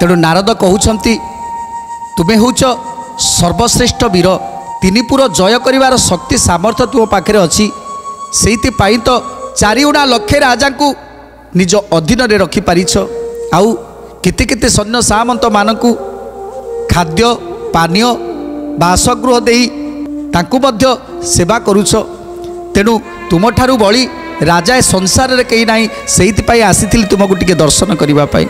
तेणु नारद कहउछंती तुमे होउछ सर्वश्रेष्ठ वीर तीनिपुर जय करिवार शक्ति सामर्थ्य तुम पाखे अच्छी से तो चारिउणा लक्षे राजा को निज अधीन रे रखी पारिछ आउ केते केते सैन्य सामंत मानकु खाद्य पानीय बासगृह देई तांकु मध्य सेवा करूछ। तेणु तुम ठारू बड़ी राजा ए संसार रे कहीं नाही सेहिति पाई आसीथिल तुमको टिके दर्शन करिबा पाई।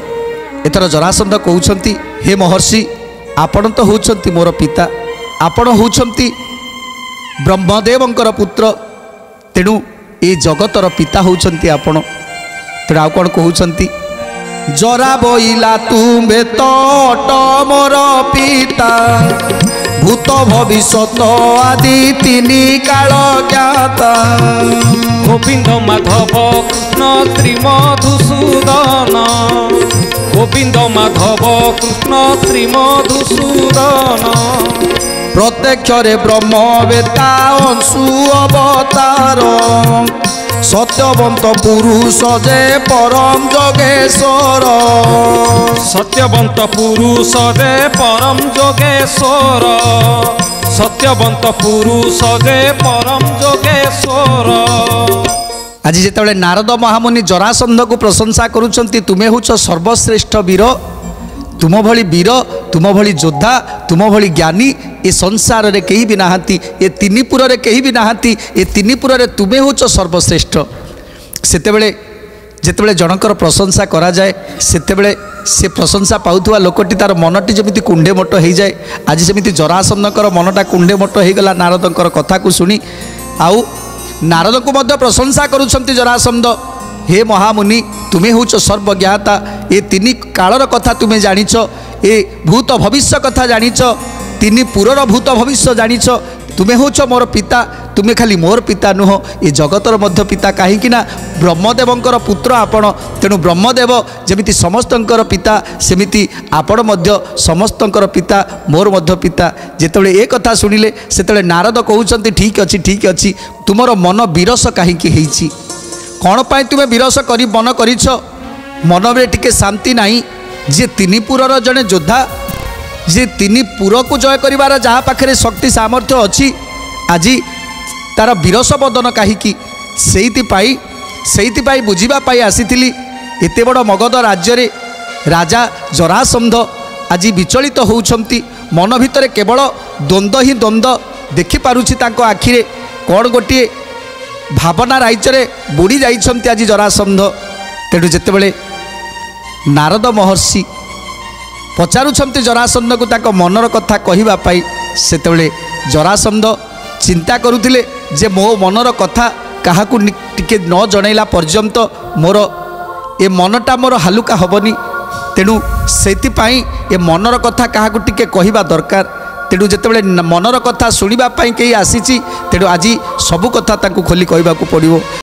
एथर जरासंध कहउछंती हे महर्षि आपण तो होउछंती मोर पिता आपण होउछंती ब्रह्मदेवंकर पुत्र तेणु ए जगतर पिता होउछंती आपण। तेणु आउ कौन कहउछंती जरा बोइला तुम्बे तट मोर पिता भूत भविष्यत आदि तीनी काल ज्ञाता गोविंद माधव कृष्ण श्री मधुसूदन गोविंद माधव कृष्ण श्री मधुसूदन प्रत्यक्ष रे ब्रह्म वेता अंशु अवतार सत्यवंत पुरुष जे परम जोगेश्वर सत्यवंत पुरुष जे परम जोगेश्वर सत्यवंत पुरुष जे परम जोगेश्वर। आज जिते नारद महामुनि जरासंध को प्रशंसा करुछंती तुमे होछ सर्वश्रेष्ठ वीर तुम भली वीर तुम भली योद्धा तुम भली ज्ञानी ए संसार रे कहीं भी नाहांती ए तीनिपुर रे कहीं भी नाहांती ए तीनिपुर रे तुमे होछ सर्वश्रेष्ठ। सेतेबेले जेतेबेले जनकर प्रशंसा करा जाए सेतेबेले से प्रशंसा पाउथुवा लोकटी तार मनटी जमिति कुंडे मोट हो जाए। आज सेमिति जरासंधकर मनटा कुंडे मोट हो गला नारदंकर कथा को सुनी आउ नारद को मध्य प्रशंसा करुछंती जरासंध हे महामुनि तुम्हें होच सर्वज्ञाता ए तीन कालर कथा तुम्हें जानिछ ए भूत भविष्य कथा जानिछ तीन पुरर भूत भविष्य जानिछ तुम्हें होच मोर पिता तुम्हें खाली मोर पिता नुह ए जगतर मध्य पिता कहीं ब्रह्मदेवंकर पुत्र आपण। तेणु ब्रह्मदेव जमिति समस्तंकर पिता सेमिति आपण मध्य समस्तंकर पिता मोर मध्य पिता। जेतेबेले ए कथा सुनिले सेतेबेले नारद कहउछंती ठीक अछि तुमर मन विरस कहीं हेइछि कौन पाई तुम्हें विरस करी मन करिछ मन में टिके शांति नहीं जे तीनिपुरर जड़े योद्धा जे तीनिपुर को जय करिवार जहाँ पाखे शक्ति सामर्थ्य अच्छी आज तार विरस बदन कहीं से बुझापी आसी एते बड़ मगध राज्य रे राजा जरासंध आज विचलित होउछंती मन भितर केवल द्वंद्व ही द्वंद्व देखिपारुछि तांको आखिरे कौन गोटे भावना राज्य बुड़ी जाइछंती आज जरासंध। तेणु जेतेबेले नारद महर्षि पचारुछंती जरासंध को ताको मनर कथा कहिबा पाई सेतेबेले जरासंध चिंता करुथिले जे मो मनर कथा काहाकू टिके न जणैला पर्यंत मोर ए मनटा मोर हालुका हबनी। तेणु सेतिपाई ए मनर कथा काहाकू टिके कहिबा दरकार। तेणु जेतेबेले मनर कथा शुणिबा पाई केही आसीची तेणु आज सबु कथा तांकू खोली कहबाकू पड़िबो।